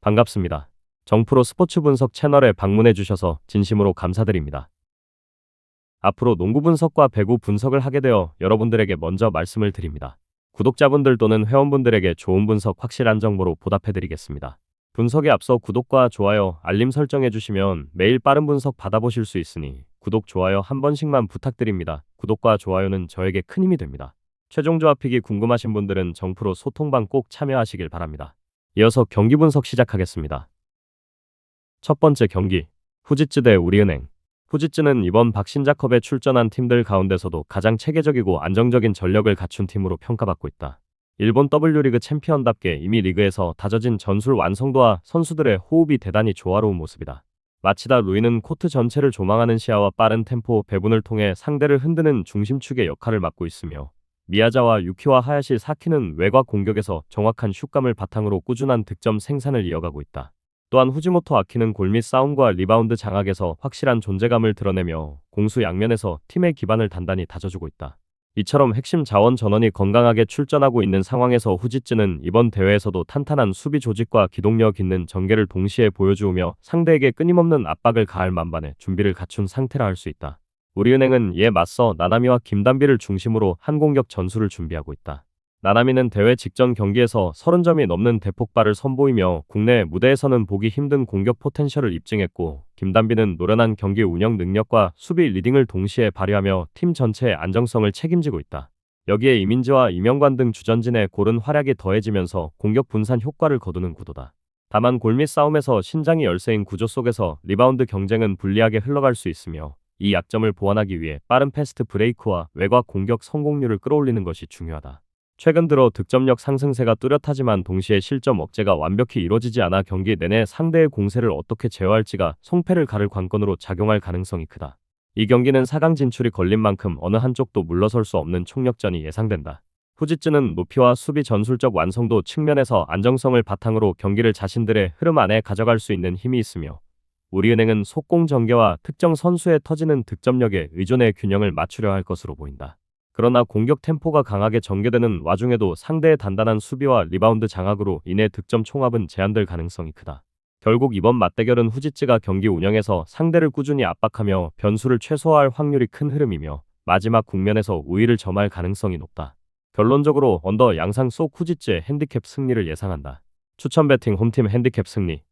반갑습니다. 정프로 스포츠 분석 채널에 방문해 주셔서 진심으로 감사드립니다. 앞으로 농구 분석과 배구 분석을 하게 되어 여러분들에게 먼저 말씀을 드립니다. 구독자분들 또는 회원분들에게 좋은 분석 확실한 정보로 보답해 드리겠습니다. 분석에 앞서 구독과 좋아요, 알림 설정해 주시면 매일 빠른 분석 받아보실 수 있으니 구독, 좋아요 한 번씩만 부탁드립니다. 구독과 좋아요는 저에게 큰 힘이 됩니다. 최종 조합픽이 궁금하신 분들은 정프로 소통방 꼭 참여하시길 바랍니다. 이어서 경기 분석 시작하겠습니다. 첫 번째 경기, 후지츠 대 우리은행. 후지츠는 이번 박신자컵에 출전한 팀들 가운데서도 가장 체계적이고 안정적인 전력을 갖춘 팀으로 평가받고 있다. 일본 W리그 챔피언답게 이미 리그에서 다져진 전술 완성도와 선수들의 호흡이 대단히 조화로운 모습이다. 마치다 루이는 코트 전체를 조망하는 시야와 빠른 템포 배분을 통해 상대를 흔드는 중심축의 역할을 맡고 있으며, 미야자와 유키와 하야시 사키는 외곽 공격에서 정확한 슛감을 바탕으로 꾸준한 득점 생산을 이어가고 있다. 또한 후지모토 아키는 골밑 싸움과 리바운드 장악에서 확실한 존재감을 드러내며 공수 양면에서 팀의 기반을 단단히 다져주고 있다. 이처럼 핵심 자원 전원이 건강하게 출전하고 있는 상황에서 후지츠는 이번 대회에서도 탄탄한 수비 조직과 기동력 있는 전개를 동시에 보여주며 상대에게 끊임없는 압박을 가할 만반의 준비를 갖춘 상태라 할 수 있다. 우리은행은 이에 맞서 나나미와 김단비를 중심으로 한 공격 전술을 준비하고 있다. 나나미는 대회 직전 경기에서 30점이 넘는 대폭발을 선보이며 국내 무대에서는 보기 힘든 공격 포텐셜을 입증했고, 김단비는 노련한 경기 운영 능력과 수비 리딩을 동시에 발휘하며 팀 전체의 안정성을 책임지고 있다. 여기에 이민지와 이명관 등 주전진의 고른 활약이 더해지면서 공격 분산 효과를 거두는 구도다. 다만 골밑 싸움에서 신장이 열세인 구조 속에서 리바운드 경쟁은 불리하게 흘러갈 수 있으며, 이 약점을 보완하기 위해 빠른 패스트 브레이크와 외곽 공격 성공률을 끌어올리는 것이 중요하다. 최근 들어 득점력 상승세가 뚜렷하지만 동시에 실점 억제가 완벽히 이루어지지 않아 경기 내내 상대의 공세를 어떻게 제어할지가 성패를 가를 관건으로 작용할 가능성이 크다. 이 경기는 4강 진출이 걸린 만큼 어느 한쪽도 물러설 수 없는 총력전이 예상된다. 후지츠는 높이와 수비 전술적 완성도 측면에서 안정성을 바탕으로 경기를 자신들의 흐름 안에 가져갈 수 있는 힘이 있으며, 우리은행은 속공 전개와 특정 선수의 터지는 득점력에 의존의 균형을 맞추려 할 것으로 보인다. 그러나 공격 템포가 강하게 전개되는 와중에도 상대의 단단한 수비와 리바운드 장악으로 인해 득점 총합은 제한될 가능성이 크다. 결국 이번 맞대결은 후지츠가 경기 운영에서 상대를 꾸준히 압박하며 변수를 최소화할 확률이 큰 흐름이며, 마지막 국면에서 우위를 점할 가능성이 높다. 결론적으로 언더 양상 속 후지츠의 핸디캡 승리를 예상한다. 추천 배팅 홈팀 핸디캡 승리.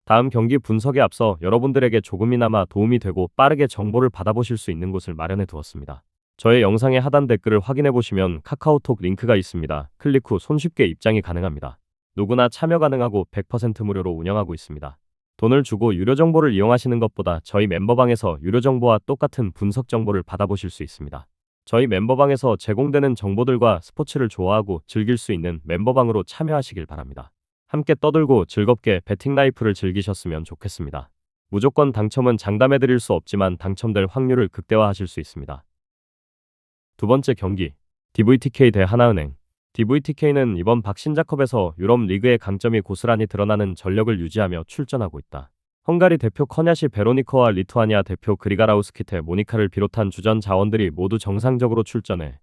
다음 경기 분석에 앞서 여러분들에게 조금이나마 도움이 되고 빠르게 정보를 받아보실 수 있는 곳을 마련해 두었습니다. 저의 영상의 하단 댓글을 확인해 보시면 카카오톡 링크가 있습니다. 클릭 후 손쉽게 입장이 가능합니다. 누구나 참여 가능하고 100% 무료로 운영하고 있습니다. 돈을 주고 유료 정보를 이용하시는 것보다 저희 멤버방에서 유료 정보와 똑같은 분석 정보를 받아보실 수 있습니다. 저희 멤버방에서 제공되는 정보들과 스포츠를 좋아하고 즐길 수 있는 멤버방으로 참여하시길 바랍니다. 함께 떠들고 즐겁게 배팅 라이프를 즐기셨으면 좋겠습니다. 무조건 당첨은 장담해 드릴 수 없지만 당첨될 확률을 극대화하실 수 있습니다. 두 번째 경기, DVTK 대 하나은행. DVTK는 이번 박신자컵에서 유럽 리그의 강점이 고스란히 드러나는 전력을 유지하며 출전하고 있다. 헝가리 대표 커냐시 베로니커와 리투아니아 대표 그리가라우스키테 모니카를 비롯한 주전 자원들이 모두 정상적으로 출전해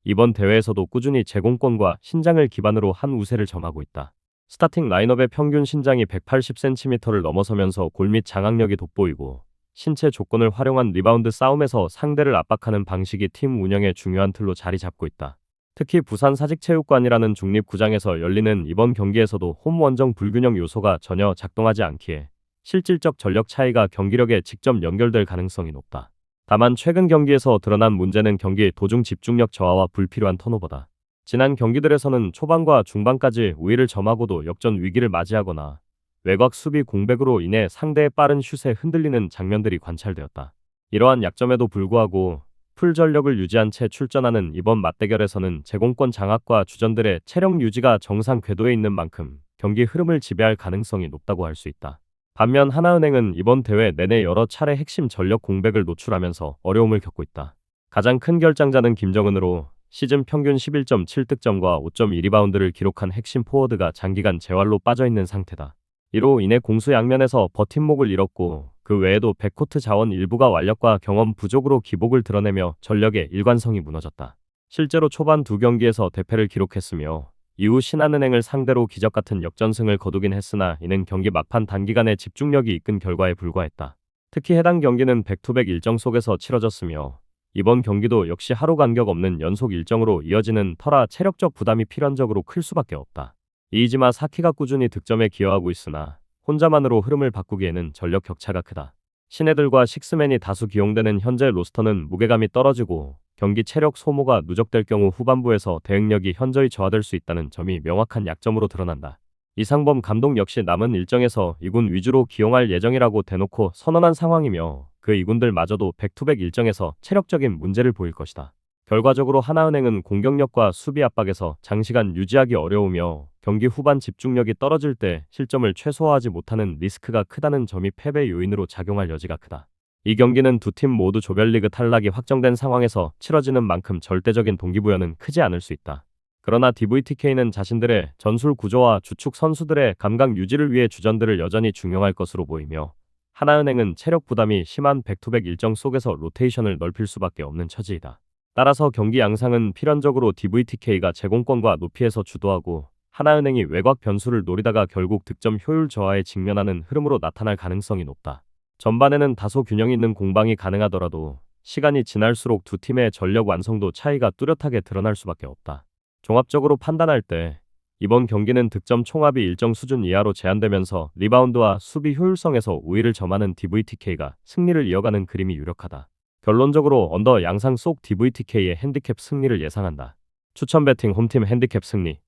이번 대회에서도 꾸준히 제공권과 신장을 기반으로 한 우세를 점하고 있다. 스타팅 라인업의 평균 신장이 180cm를 넘어서면서 골밑 장악력이 돋보이고, 신체 조건을 활용한 리바운드 싸움에서 상대를 압박하는 방식이 팀 운영의 중요한 틀로 자리 잡고 있다. 특히 부산 사직체육관이라는 중립구장에서 열리는 이번 경기에서도 홈 원정 불균형 요소가 전혀 작동하지 않기에 실질적 전력 차이가 경기력에 직접 연결될 가능성이 높다. 다만 최근 경기에서 드러난 문제는 경기 도중 집중력 저하와 불필요한 턴오버다. 지난 경기들에서는 초반과 중반까지 우위를 점하고도 역전 위기를 맞이하거나 외곽 수비 공백으로 인해 상대의 빠른 슛에 흔들리는 장면들이 관찰되었다. 이러한 약점에도 불구하고 풀 전력을 유지한 채 출전하는 이번 맞대결에서는 제공권 장악과 주전들의 체력 유지가 정상 궤도에 있는 만큼 경기 흐름을 지배할 가능성이 높다고 할 수 있다. 반면 하나은행은 이번 대회 내내 여러 차례 핵심 전력 공백을 노출하면서 어려움을 겪고 있다. 가장 큰 결장자는 김정은으로 시즌 평균 11.7득점과 5.2리바운드를 기록한 핵심 포워드가 장기간 재활로 빠져있는 상태다. 이로 인해 공수 양면에서 버팀목을 잃었고, 그 외에도 백코트 자원 일부가 완력과 경험 부족으로 기복을 드러내며 전력의 일관성이 무너졌다. 실제로 초반 두 경기에서 대패를 기록했으며 이후 신한은행을 상대로 기적같은 역전승을 거두긴 했으나 이는 경기 막판 단기간에 집중력이 이끈 결과에 불과했다. 특히 해당 경기는 백투백 일정 속에서 치러졌으며 이번 경기도 역시 하루 간격 없는 연속 일정으로 이어지는 터라 체력적 부담이 필연적으로 클 수밖에 없다. 이이지마 사키가 꾸준히 득점에 기여하고 있으나 혼자만으로 흐름을 바꾸기에는 전력 격차가 크다. 신예들과 식스맨이 다수 기용되는 현재 로스터는 무게감이 떨어지고 경기 체력 소모가 누적될 경우 후반부에서 대응력이 현저히 저하될 수 있다는 점이 명확한 약점으로 드러난다. 이상범 감독 역시 남은 일정에서 2군 위주로 기용할 예정이라고 대놓고 선언한 상황이며 그 2군들마저도 백투백 일정에서 체력적인 문제를 보일 것이다. 결과적으로 하나은행은 공격력과 수비 압박에서 장시간 유지하기 어려우며 경기 후반 집중력이 떨어질 때 실점을 최소화하지 못하는 리스크가 크다는 점이 패배 요인으로 작용할 여지가 크다. 이 경기는 두 팀 모두 조별리그 탈락이 확정된 상황에서 치러지는 만큼 절대적인 동기부여는 크지 않을 수 있다. 그러나 DVTK는 자신들의 전술 구조와 주축 선수들의 감각 유지를 위해 주전들을 여전히 중용할 것으로 보이며 하나은행은 체력 부담이 심한 백투백 일정 속에서 로테이션을 넓힐 수밖에 없는 처지이다. 따라서 경기 양상은 필연적으로 DVTK가 제공권과 높이에서 주도하고 하나은행이 외곽 변수를 노리다가 결국 득점 효율 저하에 직면하는 흐름으로 나타날 가능성이 높다. 전반에는 다소 균형 있는 공방이 가능하더라도 시간이 지날수록 두 팀의 전력 완성도 차이가 뚜렷하게 드러날 수밖에 없다. 종합적으로 판단할 때 이번 경기는 득점 총합이 일정 수준 이하로 제한되면서 리바운드와 수비 효율성에서 우위를 점하는 DVTK가 승리를 이어가는 그림이 유력하다. 결론적으로 언더 양상 속 DVTK의 핸디캡 승리를 예상한다. 추천 배팅 홈팀 핸디캡 승리.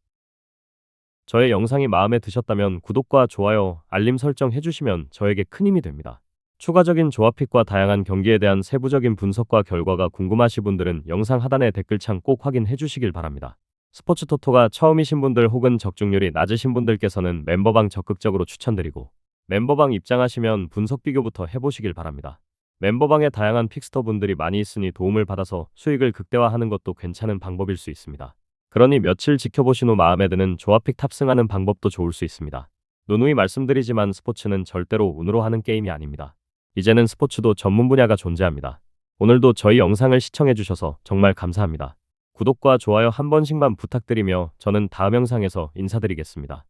저의 영상이 마음에 드셨다면 구독과 좋아요, 알림 설정 해주시면 저에게 큰 힘이 됩니다. 추가적인 조합픽과 다양한 경기에 대한 세부적인 분석과 결과가 궁금하신 분들은 영상 하단의 댓글창 꼭 확인해 주시길 바랍니다. 스포츠 토토가 처음이신 분들 혹은 적중률이 낮으신 분들께서는 멤버방 적극적으로 추천드리고 멤버방 입장하시면 분석 비교부터 해보시길 바랍니다. 멤버방에 다양한 픽스터 분들이 많이 있으니 도움을 받아서 수익을 극대화하는 것도 괜찮은 방법일 수 있습니다. 그러니 며칠 지켜보신 후 마음에 드는 조합픽 탑승하는 방법도 좋을 수 있습니다. 누누이 말씀드리지만 스포츠는 절대로 운으로 하는 게임이 아닙니다. 이제는 스포츠도 전문 분야가 존재합니다. 오늘도 저희 영상을 시청해주셔서 정말 감사합니다. 구독과 좋아요 한 번씩만 부탁드리며 저는 다음 영상에서 인사드리겠습니다.